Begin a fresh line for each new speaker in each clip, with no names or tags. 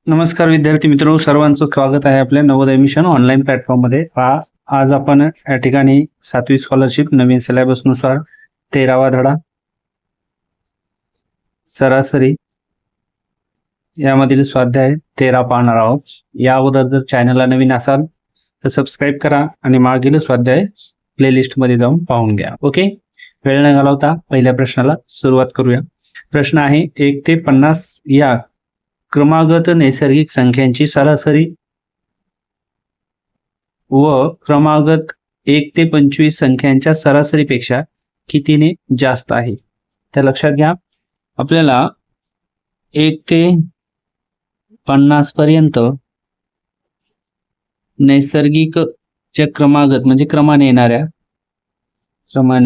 नमस्कार विद्यार्थी मित्रांनो, सर्वांचं स्वागत आहे आपल्या नवोदय मिशन ऑनलाईन प्लॅटफॉर्ममध्ये. आज आपण या ठिकाणी 7वी स्कॉलरशिप नवीन सिलेबस नुसार 13वा धडा सरासरी यामधील स्वाध्याय 13 पाहणार आहोत. या अगोदर जर चॅनलला नवीन असाल तर सबस्क्राईब करा आणि मागील स्वाध्याय प्लेलिस्ट मध्ये जाऊन पाहून घ्या. ओके, वेळ न घालवता पहिल्या प्रश्नाला सुरुवात करूया. प्रश्न आहे 1 ते 50 या क्रमागत नैसर्गिक संख्यांची सरासरी व क्रमागत 1 ते 25 संख्यांच्या सरासरीपेक्षा कितीने जास्त आहे. त्या लक्षात घ्या. आपल्याला 1 ते 50 पर्यंत नैसर्गिक च्या क्रमागत म्हणजे क्रमाने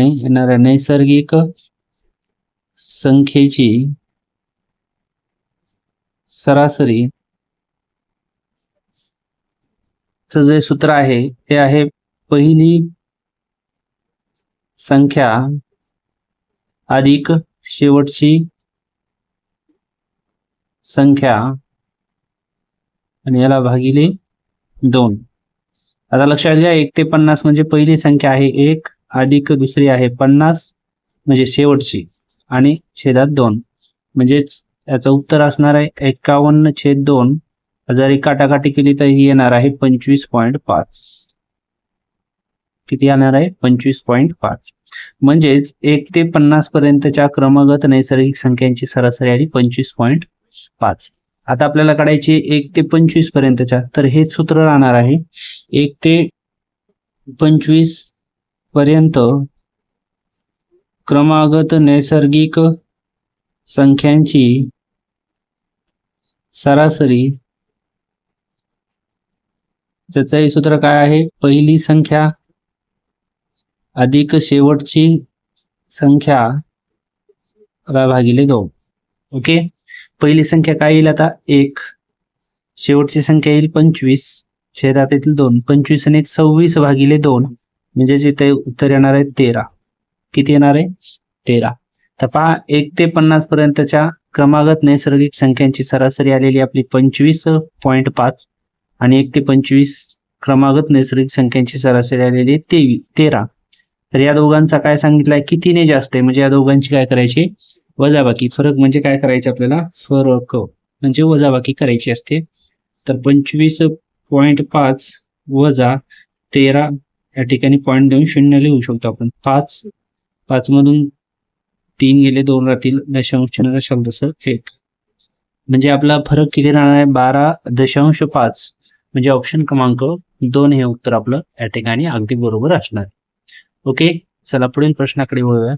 येणाऱ्या नैसर्गिक संख्येची सरासरी चं जे सूत्र आहे ते आहे पहिली संख्या अधिक शेवटची संख्या आणि याला भागिले 2. आता लक्षात घ्या, 1 ते 50 म्हणजे पहिली संख्या आहे 1 अधिक दुसरी आहे 50 म्हणजे शेवटची आणि छेदात 2, म्हणजेच याचं उत्तर असणार आहे 51/2. जर काटाकाटी केली तर ही येणार आहे 25.5. किती येणार आहे? 25.5. म्हणजेच 1 ते 50 पर्यंतच्या क्रमागत नैसर्गिक संख्यांची सरासरी आली 25.5. आता आपल्याला काढायची 1 ते 25 पर्यंतच्या, तर हे सूत्र राहणार आहे 1 ते 25 पर्यंत क्रमागत नैसर्गिक संख्यांची सरासरी. त्याचंही सूत्र काय आहे? पहिली संख्या अधिक शेवटची संख्या भागिले 2. ओके, पहिली संख्या काय येईल आता? 1, शेवटची संख्या येईल 25, छेदात येतील 2. 25 आणि 26 भागिले 2 म्हणजेच इथे उत्तर येणार आहे 13. किती येणार आहे? 13. तर पहा, 1 ते 50 पर्यंतच्या क्रमागत नैसर्गिक संख्यांची सरासरी आलेली आपली 25.5 आणि 1 ते 25 क्रमागत नैसर्गिक संख्यांची सरासरी आलेली 13. तर या दोघांचा काय सांगितलंय? कितीने जास्त आहे, म्हणजे या दोघांची काय करायची? वजाबाकी. फरक म्हणजे काय करायचं आपल्याला? फरक म्हणजे वजाबाकी करायची असते. तर 25.5 वजा 13 या ठिकाणी पॉईंट देऊन 0 लिहू शकतो आपण. 5 मधून 3 गेले, 2 राहतील, दशांश चिन्ह शब्दसर 1. म्हणजे आपला फरक किती राहणार आहे? 12.5. म्हणजे ऑप्शन क्रमांक 2 हे उत्तर आपलं या ठिकाणी अगदी बरोबर असणार. ओके, चला पुढील प्रश्नाकडे वळूया.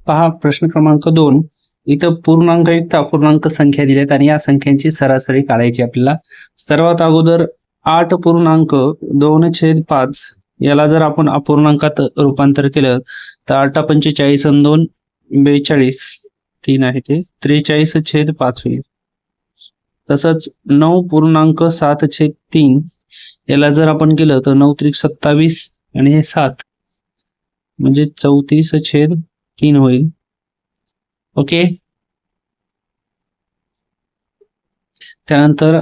पहा, प्रश्न क्रमांक 2. इथं पूर्णांकयुक्त अपूर्णांक संख्या दिल्यात आणि या संख्यांची सरासरी काढायची आपल्याला. सर्वात अगोदर 8.2/5 याला जर आपण अपूर्णांकात रूपांतर केलं तर 8×45 आणि 2 42, 3 आहे ते 43/5 होईल. तसंच 9.7/3 याला जर आपण केलं तर 9×3 = 27 आणि हे 7 म्हणजे 34/3 होईल. ओके, त्यानंतर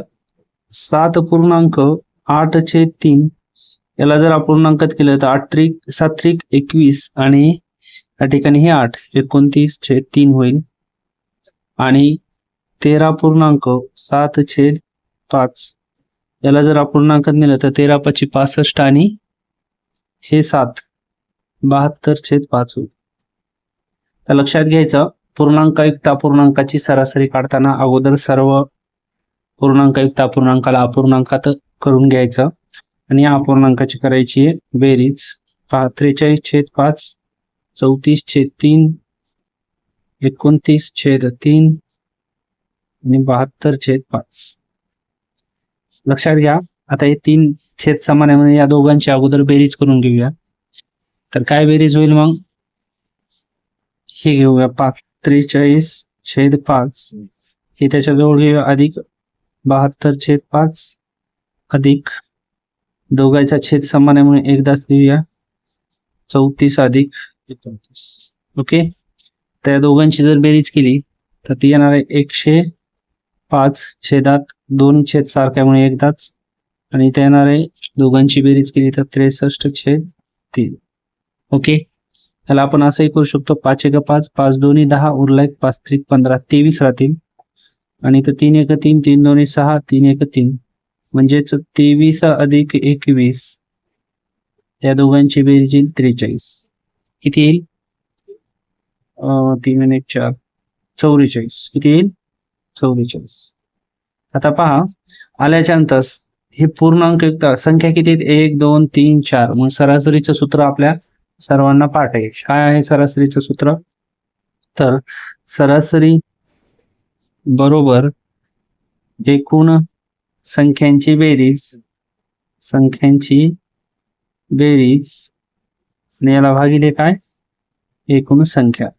7.8/3 याला जर अपूर्णांकात केलं तर 8×7=21 आणि या ठिकाणी हे 8 29/3 होईल. आणि 13.7/5 याला जर अपूर्णांकात नेलं तर 13×5=65 आणि हे 7 72/5 होईल. तर लक्षात घ्यायचं, पूर्णांकयुक्त अपूर्णांकाची सरासरी काढताना अगोदर सर्व पूर्णांकयुक्त अपूर्णांकाला अपूर्णांकात करून घ्यायचं आणि या अपूर्णांकाची करायची आहे बेरीज. 43/5, 34/3, 29/3 आणि 72/5. लक्षात घ्या. आता हे 3 छेद समान आहे, म्हणजे या दोघांची अगोदर बेरीज करून घेऊया. तर काय बेरीज होईल मग? हे घेऊया 43/5 हे त्याच्याजवळ घेऊया, अधिक 72/5 अधिक दोघांचा छेद समान आहे म्हणून एकदाच लिहूया 34 अधिक 29. ओके, त्या दोघांची जर बेरीज केली तर ती येणार आहे 100 5/2 सारख्यामुळे एकदाच, आणि इथे येणारे दोघांची बेरीज केली तर 63/3. ओके, त्याला आपण असंही करू शकतो, 5×1=5, 5×2=10, उरला 1, 5×3=15, 23 राहतील. आणि इथं 3×1=3, 3×2=6, 3×1=3, म्हणजेच 23 अधिक 21, त्या दोघांची बेरीज येईल 43. किती येईल? 3×1=4, 44. किती येईल? 44. आता पहा, आल्याच्या नंतर हे पूर्णांक संख्या किती आहेत? 1, 2, 3, 4. मग सरासरीचं सूत्र आपल्या सर्वांना पाठ आहे. काय आहे सरासरीचं सूत्र? तर सरासरी बरोबर एकूण संख्यांची बेरीज आणि याला भागिले काय? एकूण संख्या.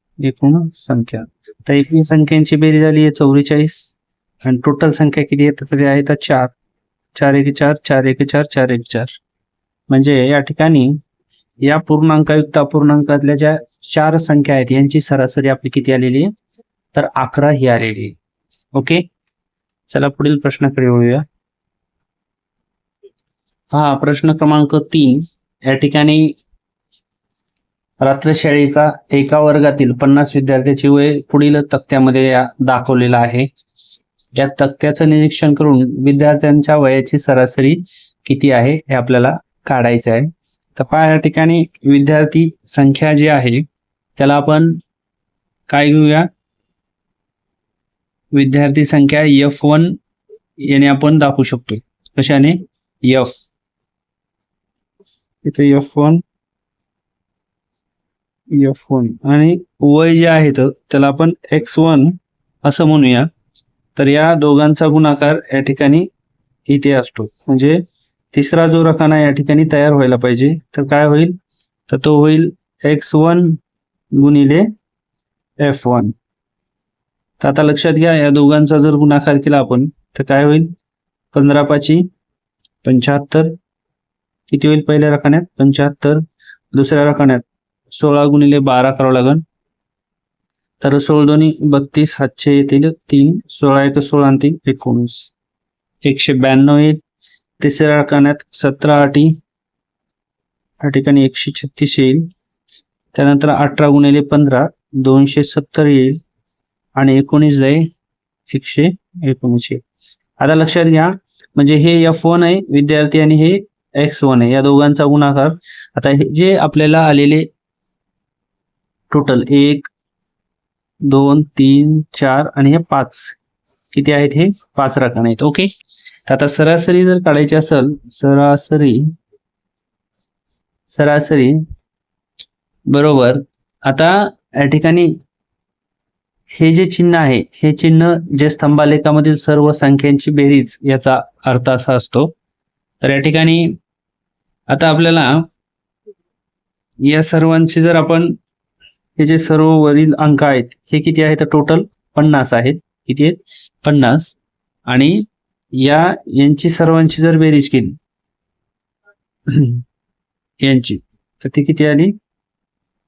तर एकूण संख्यांची बेरीज आली आहे 44, आणि टोटल संख्या किती आहे? तर आहे 4. 4×1=4, 4×1=4, 4×1=4. म्हणजे या ठिकाणी या पूर्णांकायुक्त अपूर्णांकातल्या ज्या 4 संख्या आहेत यांची सरासरी आपली किती आलेली आहे? तर 11 ही आलेली आहे. ओके, चला पुढील प्रश्नाकडे वळूया. हा प्रश्न क्रमांक 3. या ठिकाणी रात्रशाळेचा एका वर्गातील 50 विद्यार्थ्यांची वय पुढील तक्त्यामध्ये दाखवलेलं आहे. या तक्त्याचं निरीक्षण करून विद्यार्थ्यांच्या वयाची सरासरी किती आहे हे आपल्याला काढायचं आहे. तर पहा, या ठिकाणी विद्यार्थी संख्या जी आहे त्याला आपण काय घेऊया? विद्यार्थी संख्या F1 याने आपण दाखवू शकतो. कशाने? F. इथे F1 आणि वय जे आहे त्याला आपण X1 असं म्हणूया. तर या दोघांचा गुणाकार या ठिकाणी इथे असतो, म्हणजे तिसरा जो रकाना या ठिकाणी तयार व्हायला पाहिजे. तर काय होईल? तर तो होईल X1 गुणिले F1. तर आता लक्षात घ्या, या दोघांचा जर गुणाकार केला आपण तर काय होईल? 15×5=75. किती होईल पहिल्या रकान्यात? 75. दुसऱ्या रकान्यात 16×12 करावं लागेल. तर 16×2=32, हातचे येतील 3, 16×1=16 आणि 3=19, 192 येईल. तिसऱ्या रकान्यात 17×8 या ठिकाणी 136 येईल. त्यानंतर 18×15 270 येईल, आणि 19 जाईल 119 येईल. आता लक्षात घ्या, म्हणजे हे F1 आहे विद्यार्थी आणि हे X1 आहे, या दोघांचा गुणाकार. आता हे जे आपल्याला आलेले टोटल 1, 2, 3, 4 आणि हे 5 किती आहेत? हे 5 रकाने आहेत. ओके, तर आता सरासरी जर काढायची असेल, सरासरी बरोबर, आता या ठिकाणी हे जे चिन्ह आहे, हे चिन्ह जे स्तंभालेखामधील सर्व संख्यांची बेरीज याचा अर्थ असा असतो. तर या ठिकाणी आता आपल्याला या सर्वांची जर आपण हे जे सर्व वरील अंक आहेत हे किती आहेत? टोटल 50 आहेत. किती आहेत? 50. आणि यांची सर्वांची जर बेरीज केली यांची, तर ती किती आली?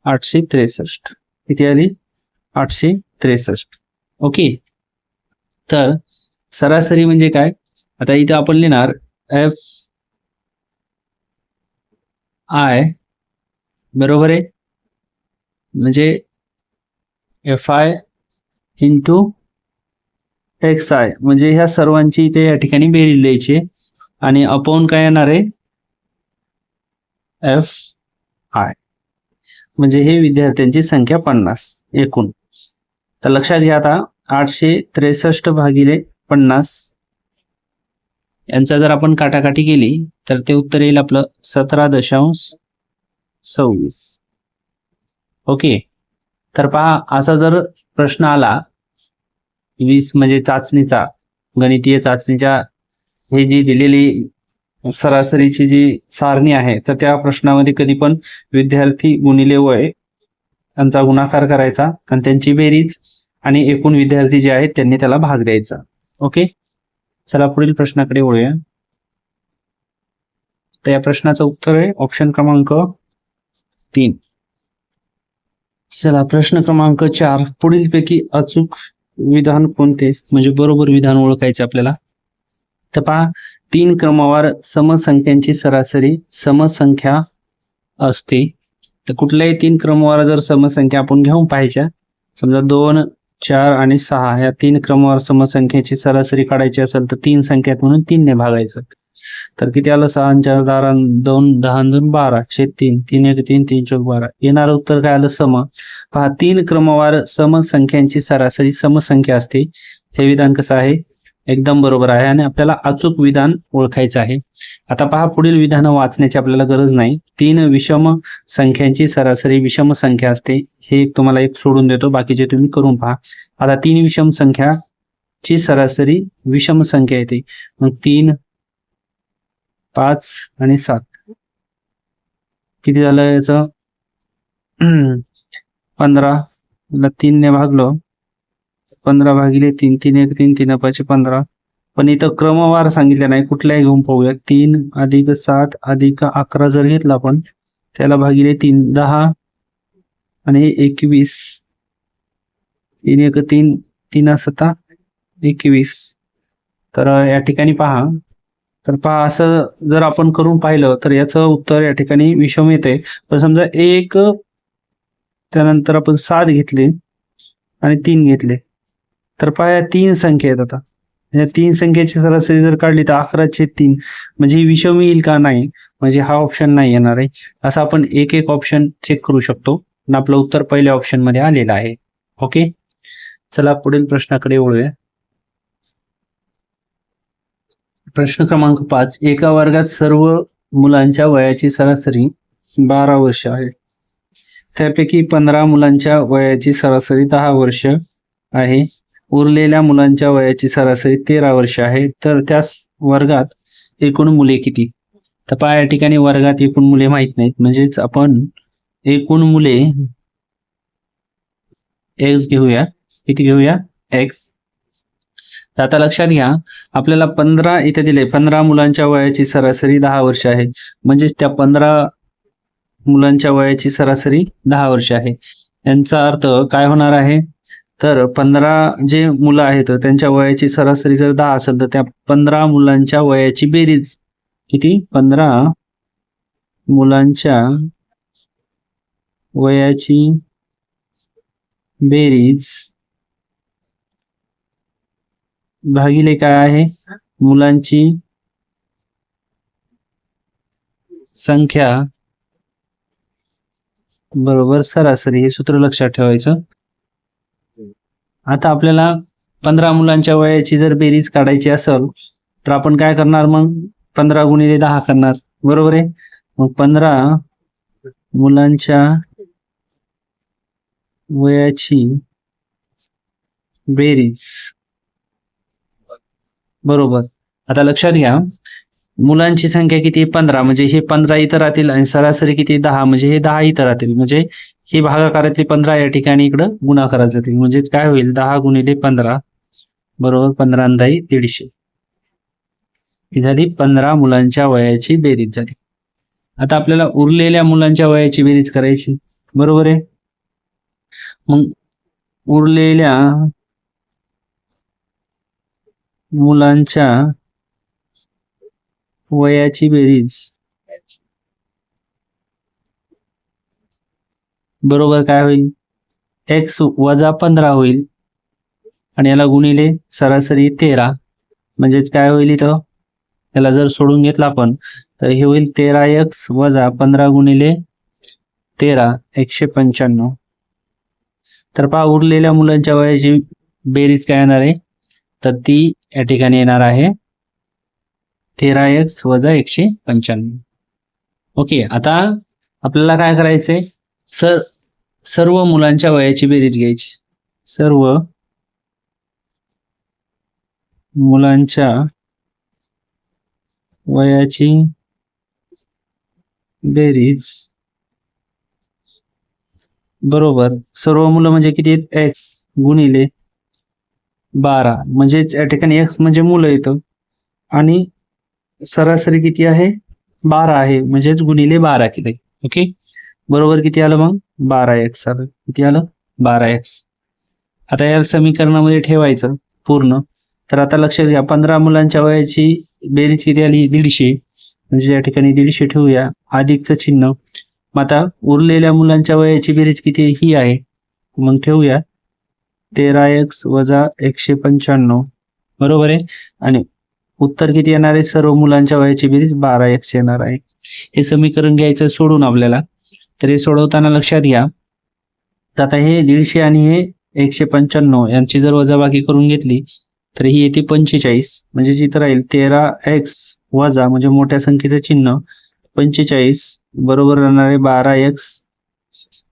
863. किती आली? 863. ओके, तर सरासरी म्हणजे काय? आता इथे आपण लिहिणार Fi बरोबर आहे, म्हणजे Fi इंटू Xi, म्हणजे ह्या सर्वांची इथे या ठिकाणी बेरीज द्यायची, आणि अपॉन काय येणार आहे? Fi, म्हणजे हे विद्यार्थ्यांची संख्या 50 एकूण. तर लक्षात घ्या, आता 863/50 यांचा जर आपण काटाकाटी केली तर ते उत्तर येईल आपलं 17.26. ओके, तर पहा, असा जर प्रश्न आला 20 म्हणजे चाचणीचा, गणितीय चाचणीच्या हे जी दिलेली सरासरीची जी सारणी आहे, तर त्या प्रश्नामध्ये कधी पण विद्यार्थी गुणिले वय यांचा गुणाकार करायचा आणि त्यांची बेरीज आणि एकूण विद्यार्थी जे आहेत त्यांनी त्याला भाग द्यायचा. ओके, चला पुढील प्रश्नाकडे वळूया. तर या प्रश्नाचं उत्तर आहे ऑप्शन क्रमांक 3. चला प्रश्न क्रमांक 4. पुढीलपैकी अचूक विधान कोणते, म्हणजे बरोबर विधान ओळखायचे आपल्याला. तर पहा, 3 क्रमवार समसंख्यांची सरासरी समसंख्या असते. तर कुठल्याही 3 क्रमवार जर समसंख्या आपण घेऊन पाहायच्या, समजा 2, 4 आणि 6 या 3 क्रमवार समसंख्येची सरासरी काढायची असेल तर 3 संख्या आहेत म्हणून 3 ने भागायचं. तर किती आलं, 6 आणि 4 12, 2 10 आणि 2 12 छेद 3, 3 1 3, 3 4 12. येणारं उत्तर काय आलं, सम. पहा, 3 क्रमवार समसंख्यांची सरासरी समसंख्या असते. हे विधान कसं आहे, एकदम बरोबर आहे आणि आपल्याला अचूक विधान ओळखायचं आहे. आता पहा, पुढील विधान वाचण्याची आपल्याला गरज नाही. 3 विषम संख्यांची सरासरी विषम संख्या असते. हे तुम्हाला एक सोडून देतो, बाकीचे तुम्ही करून पहा. आता 3 विषम संख्याची सरासरी विषम संख्या येते. मग 3, 5 आणि 7 किती झालं याचं 15. 3 ने भागलो, 15 भागिले 3, 3 1 3, 3 5 15. पण इथं क्रमवार सांगितले नाही, कुठल्याही घेऊन पाहूया. 3 अधिक 7 अधिक 11 जर घेतला आपण, त्याला भागिले 3 10 आणि 21. 3 1 3, 3 7 21. तर या ठिकाणी पहा, असं जर आपण करून पाहिलं तर याचं उत्तर या ठिकाणी विषम येते. पण समजा 1 त्यानंतर आपण 7 घेतले आणि 3 घेतले, तर पहा या 3 संख्या आहेत. आता या 3 संख्येची सरासरी जर काढली तर 11/3, म्हणजे ही विषम येईल का, नाही, म्हणजे हा ऑप्शन नाही येणार आहे. असं आपण एक एक ऑप्शन चेक करू शकतो आणि आपलं उत्तर पहिल्या ऑप्शन मध्ये आलेलं आहे. ओके, चला पुढील प्रश्नाकडे वळूया. प्रश्न क्रमांक 5. एका वर्गात सर्व मुलांच्या वयाची सरासरी 12 वर्ष आहे. त्यापैकी 15 मुलांच्या वयाची सरासरी 10 वर्ष आहे. उरलेल्या मुलांच्या वयाची सरासरी 13 वर्ष आहे. तर त्या वर्गात एकूण मुले किती? तर पहा, या ठिकाणी वर्गात एकूण मुले माहित नाहीत, म्हणजेच आपण एकूण मुले एक्स घेऊया. किती घेऊया? एक्स. तर आता लक्षात घ्या, आपल्याला 15 इथे दिले. 15 मुलांच्या वयाची सरासरी 10 वर्ष आहे, म्हणजेच त्या 15 मुलांच्या वयाची सरासरी 10 वर्ष आहे. यांचा अर्थ काय होणार आहे, तर 15 जे मुलं आहेत त्यांच्या वयाची सरासरी जर 10 असेल तर त्या 15 मुलांच्या वयाची बेरीज किती? 15 मुलांच्या वयाची बेरीज भागिले काय आहे, मुलांची संख्या बरोबर सरासरी. हे सूत्र लक्षात ठेवायचं. आता आपल्याला 15 मुलांच्या वयाची जर बेरीज काढायची असेल तर आपण काय करणार, मग 15 गुणिले 10 करणार, बरोबर आहे. मग 15 मुलांच्या वयाची बेरीज बरोबर. आता लक्षात घ्या, मुलांची संख्या किती? 15, म्हणजे हे 15 इथं राहतील आणि सरासरी किती? 10, म्हणजे हे 10 इथं राहतील. म्हणजे ही भागाकारातली 15 या ठिकाणी इकडं गुणाकारात जातील. म्हणजेच काय होईल, 10 गुणिले 15 बरोबर 15 आणि 10 150. ही झाली 15 मुलांच्या वयाची बेरीज झाली. आता आपल्याला उरलेल्या मुलांच्या वयाची बेरीज करायची, बरोबर आहे. मग उरलेल्या मुलांच्या वयाची बेरीज बरोबर काय होईल, एक्स वजा 15 होईल आणि याला गुणिले सरासरी 13, म्हणजेच काय होईल इथं, याला जर सोडून घेतला आपण तर हे होईल 13x वजा 15 गुणिले 13 195. तर पहा, उरलेल्या मुलांच्या वयाची बेरीज काय येणार आहे, तर ती या ठिकाणी येणार आहे 13x वजा 195. ओके, आता आपल्याला काय करायचंय, सर्व मुलांच्या वयाची बेरीज घ्यायची. सर्व मुलांच्या वयाची बेरीज बरोबर सर्व मुलं म्हणजे किती आहेत, एक्स गुणिले 12, म्हणजेच या ठिकाणी एक्स म्हणजे मुलं येतं आणि सरासरी किती आहे, 12 आहे, म्हणजेच गुणिले 12 किती. ओके, बरोबर किती आलं मग, 12x आलं. किती आलं, 12x. आता या समीकरणामध्ये ठेवायचं पूर्ण. तर आता लक्षात घ्या, 15 मुलांच्या वयाची बेरीज किती आली? 150. म्हणजे या ठिकाणी 150 ठेवूया, अधिकचं चिन्ह. मग आता उरलेल्या मुलांच्या वयाची बेरीज किती? ही आहे, मग ठेवूया 13x वजा 195, बरोबर आहे. आणि उत्तर किती येणार आहे? सर्व मुलांच्या वयाची बेरीज 12x येणार आहे. हे समीकरण घ्यायचं सोडून आपल्याला. तर हे सोडवताना लक्षात घ्या, तर आता हे 150 आणि हे 195 यांची जर वजाबाकी करून घेतली तर ही येते 45. म्हणजे जिथं राहील 13x वजा म्हणजे मोठ्या संख्येचं चिन्ह 45 बरोबर राहणार आहे 12x.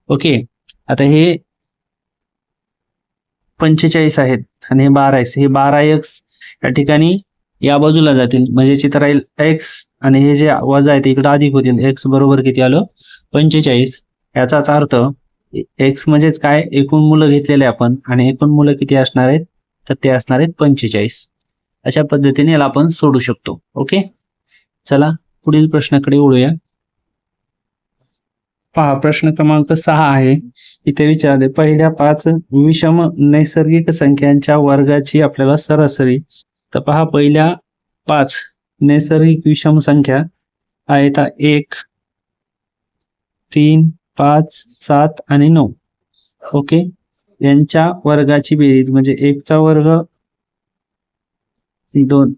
ओके, आता हे 45 आहेत आणि हे 12x, हे 12x या ठिकाणी या बाजूला जातील, म्हणजे चित्र राहील x आणि हे जे वजा आहे ते इकडे अधिक होतील. x बरोबर किती आलं? 45. याचाच अर्थ x म्हणजेच काय? एकूण मुलं घेतलेले आपण, आणि एकूण मुलं किती असणार आहेत? तर ते असणार आहेत 45. अशा पद्धतीने याला आपण सोडू शकतो. ओके, चला पुढील प्रश्नाकडे वळूया. पहा, प्रश्न क्रमांक 6 आहे. इथे विचारले, पहिल्या 5 विषम नैसर्गिक संख्यांच्या वर्गाची आपल्याला सरासरी. तर पहा, पहिल्या 5 नैसर्गिक विषम संख्या आहेत 1, 3, 5, 7 आणि 9. ओके, यांच्या वर्गाची बेरीज म्हणजे 1 चा वर्ग,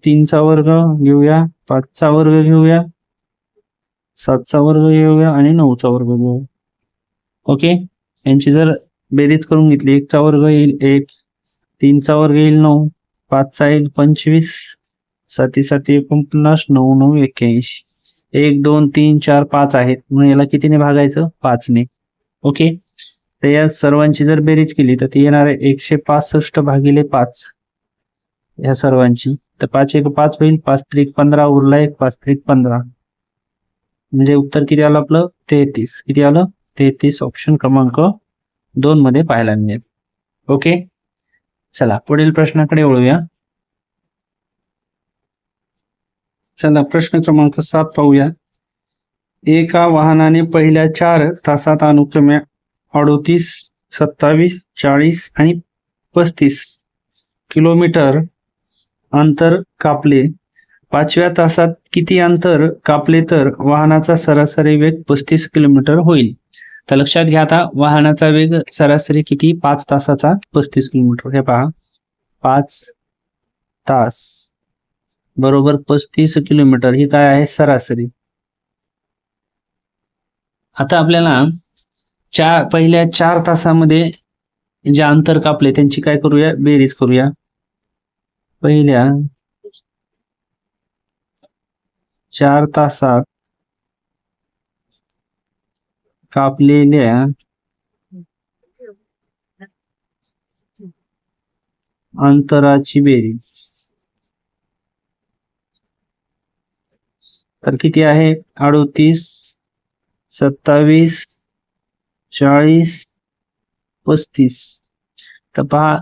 3 चा वर्ग घेऊया, 5 चा वर्ग घेऊया, 7 चा वर्ग घेऊया आणि 9 चा वर्ग घेऊया. ओके, यांची जर बेरीज करून घेतली, 1 चा वर्ग येईल 1, 3 चा वर्ग येईल 9, 5 चा येईल 25, 7 7 49, 9 9 81. 1 2 3 4 5 आहेत, म्हणून याला कितीने भागायचं? 5 ने. ओके, तर या सर्वांची जर बेरीज केली तर ती येणार आहे 165 भागिले 5 या सर्वांची. तर 5 1 5 होईल, 5 3 15 उरला 1, 5 3 15. म्हणजे उत्तर किती आलं आपलं? 33. किती आलं? 33. ऑप्शन क्रमांक 2 मध्ये पाहायला मिळेल. ओके, चला पुढील प्रश्नाकडे वळूया. चला प्रश्न क्रमांक 7 पाहूया. एका वाहनाने पहिल्या 4 तासात अनुक्रमे 38, 27, 40 आणि 35 किलोमीटर अंतर कापले. 5व्या तासात किती अंतर कापले तर वाहनाचा सरासरी वेग 35 किलोमीटर होईल? तर लक्षात घ्या, आता वाहनाचा वेग सरासरी किती? 5 तासाचा 35 किलोमीटर. हे पहा, 5 तास बरोबर 35 किलोमीटर, ही काय आहे? सरासरी. आता आपल्याला पहिल्या 4 तासामध्ये जे अंतर कापले त्यांची काय करूया? बेरीज करूया. पहिल्या 4 तासात कापलेल्या अंतराची बेरीज तर किती आहे? 38, 27, 40, 35. तर पहा,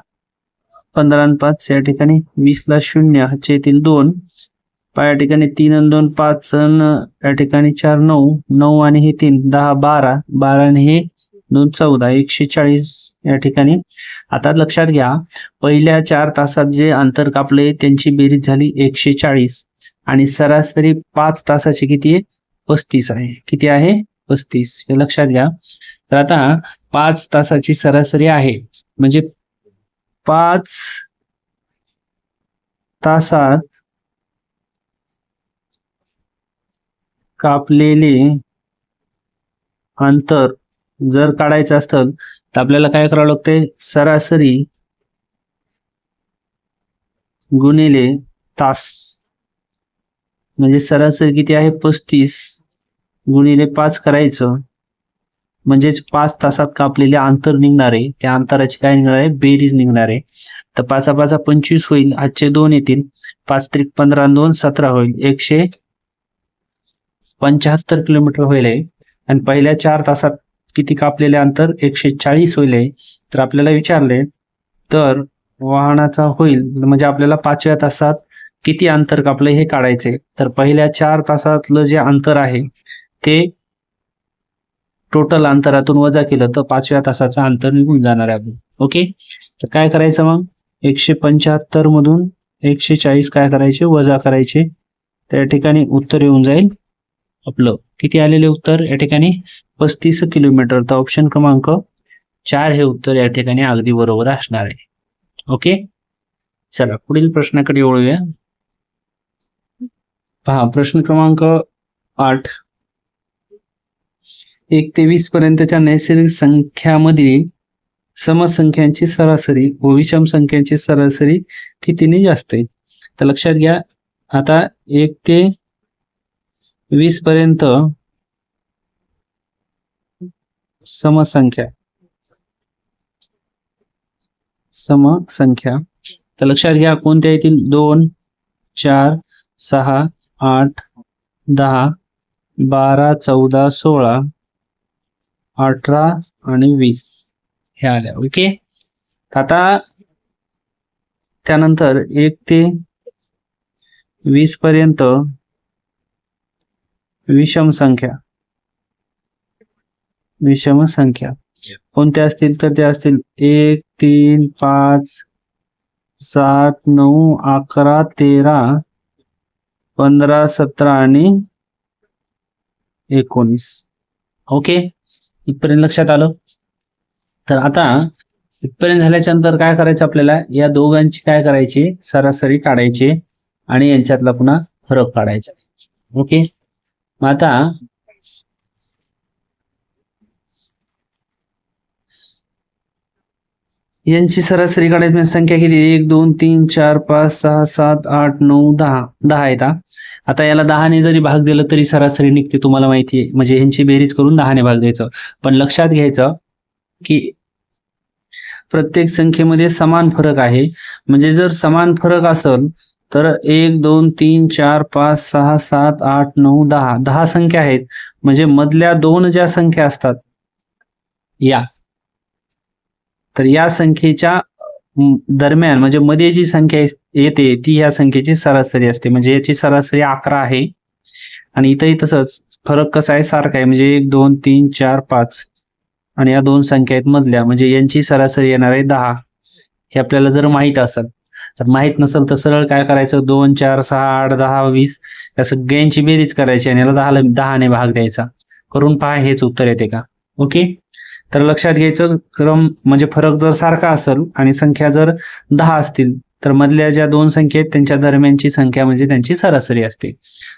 15 आणि 5 या ठिकाणी 20 ला 0, हातचे येतील 2, या ठिकाणी 3 आणि 2 5, या ठिकाणी 4 9, 9 आणि हे 3 10, 12, 12 आणि हे 2 14, 140 या ठिकाणी. आता लक्षात घ्या, पहिल्या 4 तासात जे अंतर कापले त्यांची बेरीज झाली 140 आणि सरासरी 5 तासाची किती आहे? 35 आहे. किती आहे? 35. हे लक्षात घ्या. तर आता 5 तासाची सरासरी आहे, म्हणजे 5 तासात कापलेले अंतर जर काढायचं असेल तर आपल्याला काय करावं लागते? सरासरी गुणिले तास. म्हणजे सरासरी किती आहे? 35 गुणिले 5 करायचं, म्हणजेच 5 तासात कापलेले अंतर निघणार आहे, त्या अंतराची काय निघणार आहे? बेरीज निघणार आहे. तर 5 5 25 होईल, हातचे 2 येतील, 5 3 15 आणि 2 17 होईल, 175 किलोमीटर होईल. आणि पहिल्या 4 तासात किती कापलेले अंतर? 140 होईल. तर आपल्याला विचारले तर वाहनाचा होईल, म्हणजे आपल्याला 5व्या तासात किती अंतर कापले हे काढायचे. तर पहिल्या 4 तासातलं जे अंतर आहे ते टोटल अंतरातून वजा केलं तर 5व्या तासाचं अंतर निघून जाणार आहे. ओके, तर काय करायचं मग 175 मधून 140 काय करायचे वजा करायचे. त्या ठिकाणी उत्तर येऊन जाईल आपलं किती आलेले उत्तर या ठिकाणी 35 किलोमीटर. तर ऑप्शन क्रमांक 4 हे उत्तर या ठिकाणी अगदी बरोबर असणार आहे. ओके, चला पुढील प्रश्नाकडे वळूया. पहा प्रश्न क्रमांक 8. 1 ते 20 पर्यंतच्या नैसर्गिक संख्यामधील समसंख्यांची सरासरी व विषम संख्यांची सरासरी कितीने जास्त आहे. तर लक्षात घ्या, आता 1 ते 20 पर्यंत समसंख्या तर लक्षात घ्या कोणत्या येतील 2, 4, 6, 8, 10, 12, 14, 16, 18 आणि 20 हे आल्या. ओके, आता त्यानंतर 1 ते 20 पर्यंत विषम संख्या कोणत्या असतील तर त्या असतील 1, 3, 5, 7, 9, 11, 13, 15, 17 आणि 19. ओके, इथपर्यंत लक्षात आलं. तर आता इथपर्यंत झाल्याच्या नंतर काय करायचं आपल्याला या दोघांची काय करायची सरासरी काढायची आणि यांच्यातला पुन्हा फरक काढायचा. ओके, मग आता यांची सरासरी काढायची संख्या किती 1, 2, 3, 4, 5, 6, 7, 8, 9, 10 आहेत. आता याला 10 ने जरी भाग दिलं तरी सरासरी निघते, तुम्हाला माहिती आहे. म्हणजे यांची बेरीज करून 10 ने भाग द्यायचं. पण लक्षात घ्यायचं की प्रत्येक संख्येमध्ये समान फरक आहे. म्हणजे जर समान फरक असेल तर 1, 2, 3, 4, 5, 6, 7, 8, 9, 10 संख्या आहेत. म्हणजे मधल्या 2 ज्या संख्या असतात तर या संख्येच्या दरम्यान म्हणजे मध्ये जी संख्या येते ती या संख्येची सरासरी असते. म्हणजे याची सरासरी 11 आहे आणि इथंही तसंच फरक कसा आहे सारखा आहे. म्हणजे 1, 2, 3, 4, 5 आणि या 2 संख्या आहेत मधल्या, म्हणजे यांची सरासरी येणार आहे 10. हे आपल्याला जर माहित असेल, तर माहित नसेल तर सरळ काय करायचं 2, 4, 6, 8, 10, 20 या सगळ्यांची बेरीज करायची आणि याला 10 ने भाग द्यायचा. करून पहा हेच उत्तर येते का. ओके, तर लक्षात घ्यायचं क्रम म्हणजे फरक जर सारखा असेल आणि संख्या जर 10 असतील तर मधल्या ज्या 2 संख्या आहेत त्यांच्या दरम्यानची संख्या म्हणजे त्यांची सरासरी असते.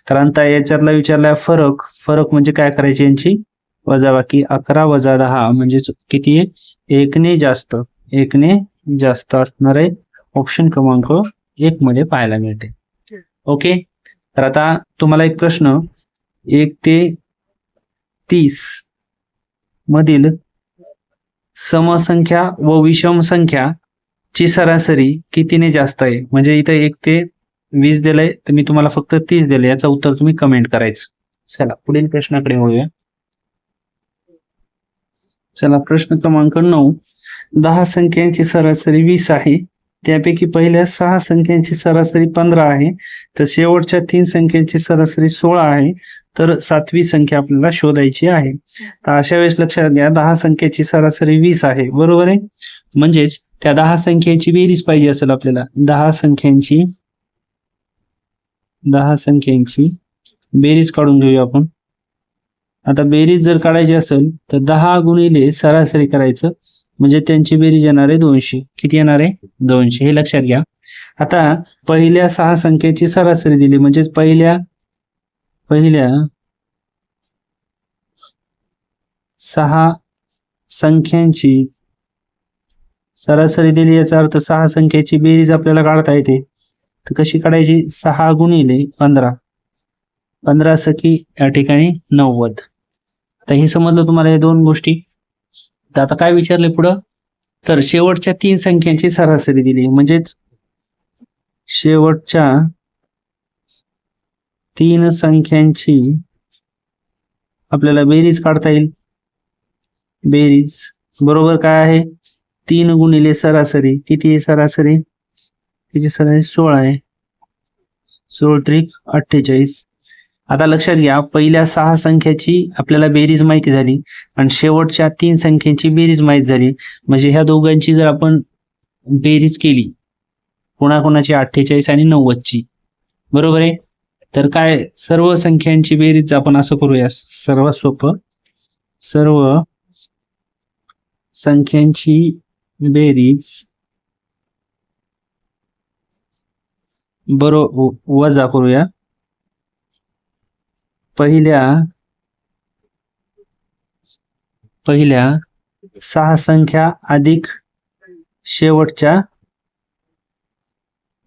तर अंता याच्यातला विचारला फरक म्हणजे काय करायची यांची वजाबाकी 11 वजा 10 म्हणजे किती आहे 1 ने जास्त असणार आहे. ऑप्शन क्रमांक 1 मध्ये पाहायला मिळते. ओके, तर आता तुम्हाला एक प्रश्न 1 ते 30 मधील समसंख्या व विषम संख्या ची सरासरी कितीने जास्त आहे. म्हणजे इथे 1 ते 20 दिलंय तर मी तुम्हाला फक्त 30 दिले, याचं उत्तर तुम्ही कमेंट करायचं. चला पुढील प्रश्नाकडे वळूया. चला प्रश्न क्रमांक 9. 10 संख्यांची सरासरी 20 आहे. त्यापैकी पहिल्या 6 संख्यांची सरासरी 15 आहे. तर शेवटच्या 3 संख्यांची सरासरी 16 आहे. तर 7वी संख्या आपल्याला शोधायची आहे. तर अशा वेळेस लक्षात घ्या 10 संख्येची सरासरी 20 आहे, बरोबर आहे. म्हणजेच त्या 10 संख्येची बेरीज पाहिजे असेल आपल्याला. 10 संख्यांची बेरीज काढून घेऊया आपण. आता बेरीज जर काढायची असेल तर 10 गुणिले सरासरी करायचं म्हणजे त्यांची बेरीज येणार आहे 200. किती येणार आहे 200, हे लक्षात घ्या. आता पहिल्या 6 संख्येची सरासरी दिली म्हणजे पहिल्या 6 संख्यांची सरासरी दिली, याचा अर्थ 6 संख्येची बेरीज आपल्याला काढता येते. तर कशी काढायची 6 गुणिले 15, 15 सकी या ठिकाणी 90. तर हे समजलं तुम्हाला या 2 गोष्टी. तर आता काय विचारले पुढं, तर शेवटच्या 3 संख्यांची सरासरी दिली म्हणजेच शेवटच्या 3 संख्यांची आपल्याला बेरीज काढता येईल. बेरीज बरोबर काय आहे 3 गुणिले सरासरी किती आहे सरासरी, तिची सरासरी 16 आहे. 16 त्रिक 48. आता लक्षात घ्या पहिल्या 6 संख्याची आपल्याला बेरीज माहिती झाली आणि शेवटच्या 3 संख्यांची बेरीज माहिती झाली. म्हणजे ह्या दोघांची जर आपण बेरीज केली कोणाकोणाची 48 आणि 90ची, बरोबर आहे. तर काय सर्व संख्यांची बेरीज आपण असं करूया, सर्वात सोपं, सर्व संख्यांची बेरीज वजा करूया पहिल्या 6 संख्या अधिक शेवटच्या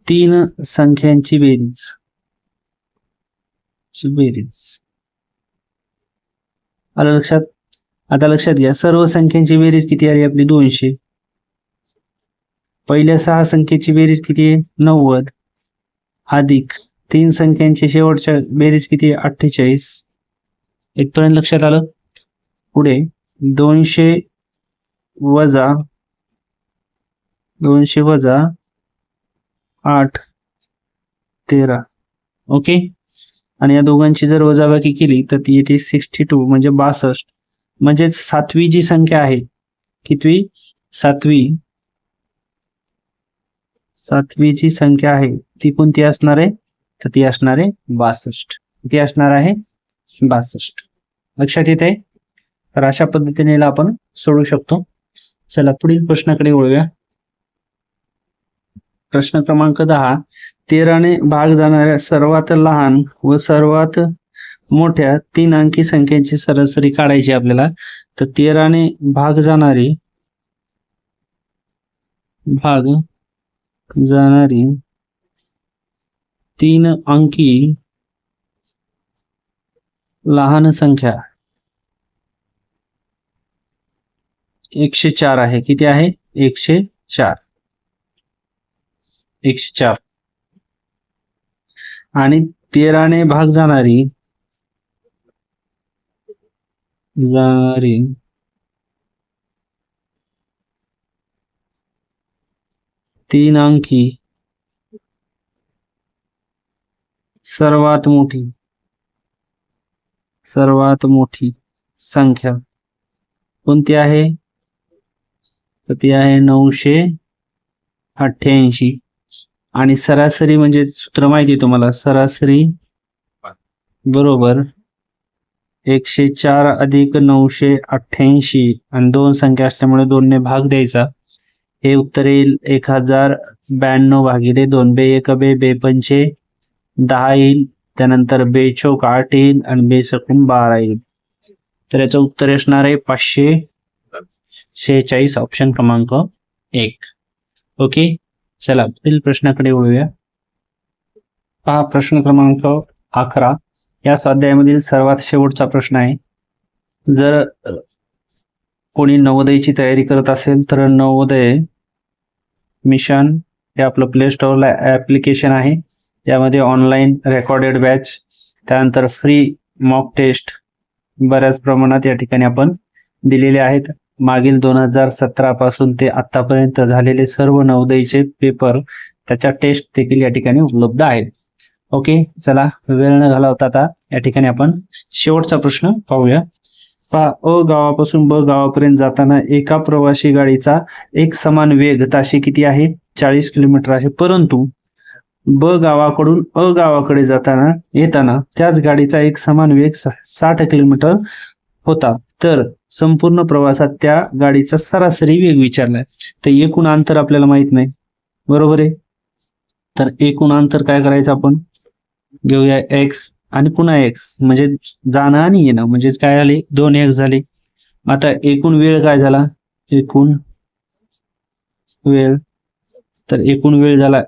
3 संख्यांची बेरीज आलं लक्षात. आता लक्षात घ्या, सर्व संख्यांची बेरीज किती आली आपली 200. पहिल्या 6 संख्येची बेरीज किती आहे 90 अधिक 3 संख्यांची शेवटच्या बेरीज किती आहे 48. इथपर्यंत लक्षात आलं. पुढे 200 वजा 8 13. ओके. आणि या दोघांची जर वजाबाकी केली तर ती येते 62 म्हणजे 62. म्हणजे 7वी जी संख्या आहे, कितवी 7वी जी संख्या आहे ती कोणती असणार आहे, तर ती असणार आहे 62. ती असणार आहे 62. लक्षात येत आहे. तर अशा पद्धतीने आपण सोडवू शकतो. चला पुढील प्रश्नाकडे वळूया. प्रश्न क्रमांक 10. 13ने भाग जाणाऱ्या सर्वात लहान व सर्वात मोठ्या 3 अंकी संख्येची सरासरी काढायची आपल्याला. तर 13ने भाग जाणारी 3 अंकी लहान संख्या 104 आहे. किती आहे 104. आणि 13ने भाग जाणारी 3 अंकी सर्वात मोठी संख्या कोणती आहे, तर ती आहे 988. आणि सरासरी म्हणजे सूत्र माहिती आहे तुम्हाला, सरासरी बरोबर 104 अधिक 988 आणि 2 संख्या असल्यामुळे 2 ने भाग द्यायचा. हे उत्तर येईल 1092 भागिले 2. बे 1 बे 5 10 येईल. त्यानंतर बे 4 8 येईल आणि बे 6 12 येईल. तर याचं उत्तर असणार आहे 546, ऑप्शन क्रमांक 1. ओके. चला पुढील प्रश्नाकडे वळूया. पहा प्रश्न क्रमांक 11. या स्वाध्यायामधील सर्वात शेवटचा प्रश्न आहे. जर कोणी नवोदयची तयारी करत असेल तर नवोदय मिशन हे आपलं प्ले स्टोअरला ॲप्लिकेशन आहे. त्यामध्ये ऑनलाईन रेकॉर्डेड बॅच, त्यानंतर फ्री मॉक टेस्ट बऱ्याच प्रमाणात या ठिकाणी आपण दिलेले आहेत. मागील 2017 पासून ते आतापर्यंत झालेले सर्व नवोदयचे पेपर, त्याच्या टेस्ट देखील या ठिकाणी उपलब्ध आहेत. ओके. चला वेळ न घालवता आता या ठिकाणी आपण शेवटचा प्रश्न पाहूया. पहा, अ गावापासून ब गावापर्यंत जाताना एका प्रवासी गाडीचा एक समान वेग ताशी किती आहे, 40 किलोमीटर आहे. परंतु ब गावाकडून अ गावाकडे येताना त्याच गाडीचा एक समान वेग 60 किलोमीटर होता. तर संपूर्ण प्रवासात त्या गाडीचा सरासरी वेग विचारलाय. तर एकूण अंतर आपल्याला माहित नाही, बरोबर आहे. तर एकूण अंतर काय करायचं, आपण घेऊया x आणि पुन्हा x, म्हणजे जाणं आणि येणं, म्हणजे काय झाले 2x झाले. आता एकूण वेळ काय झाला, एकूण वेळ झाला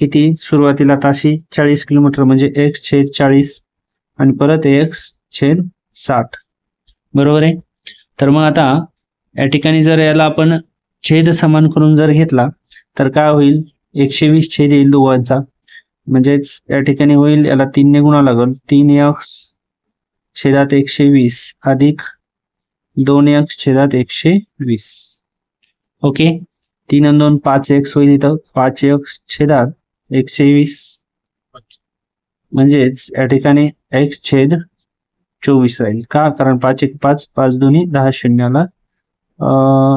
किती, सुरुवातीला ताशी 40 किलोमीटर, म्हणजे x/40 आणि परत x/60, बरोबर आहे. तर मग आता या ठिकाणी जर याला आपण छेद समान करून जर घेतला तर काय होईल, 120 छेद येईल दोघांचा, म्हणजेच या ठिकाणी होईल, याला 3 ने गुणा लागेल, 3x/120 अधिक 2x/120. ओके. 3 आणि 2 5x होईल, इथं 5x/120, म्हणजेच या ठिकाणी x/24 राहील. का, कारण 5 1 5, 5 2 10 शून्याला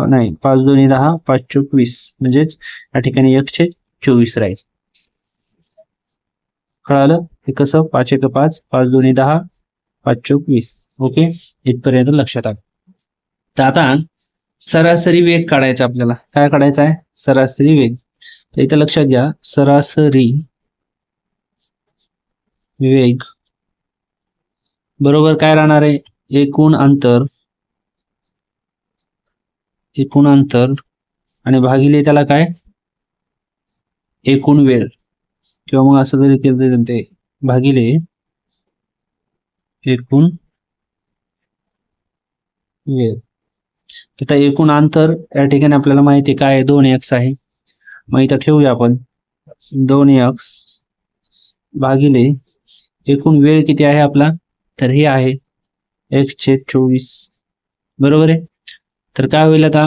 नाही, 5 2 10, 5 चौक 20, म्हणजेच या ठिकाणी 1/24 राहील. कळालं? हे कसं? 5 1 5, 5 2 10, 5 चौक 20. ओके, इथपर्यंत लक्षात आलं. तर आता सरासरी वेग काढायचा आपल्याला. काय काढायचा आहे? सरासरी वेग. तर इथं लक्षात घ्या, सरासरी वेग बरोबर काय राहणार आहे? एकूण अंतर आणि भागिले त्याला काय? एकूण वेळ, किंवा मग असं जरी केलं ते भागिले एकूण वेळ. तर एकूण अंतर या ठिकाणी आपल्याला माहिती आहे काय? 2x आहे. मग इथं ठेवूया आपण 2x भागिले एकूण वेळ किती आहे आपला? तर हे आहे 1/24. बरोबर आहे. तर काय होईल आता?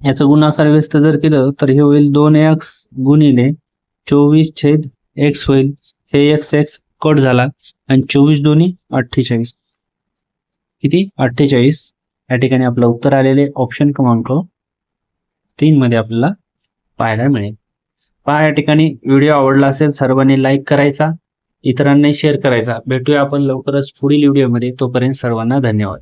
याचं गुणाकार व्यस्त जर केलं तर हे होईल 2x गुणिले 24/x होईल. हे x कट झाला आणि 24 दोन्ही 48. किती? 48. या ठिकाणी आपलं उत्तर आलेले ऑप्शन क्रमांक 3 मध्ये आपल्याला पाहायला मिळेल. पहा, या ठिकाणी व्हिडिओ आवडला असेल सर्वांनी लाईक करायचा, इतरांनाही शेअर करायचा. भेटूया आपण लवकरच पुढील व्हिडिओमध्ये. तोपर्यंत सर्वांना धन्यवाद.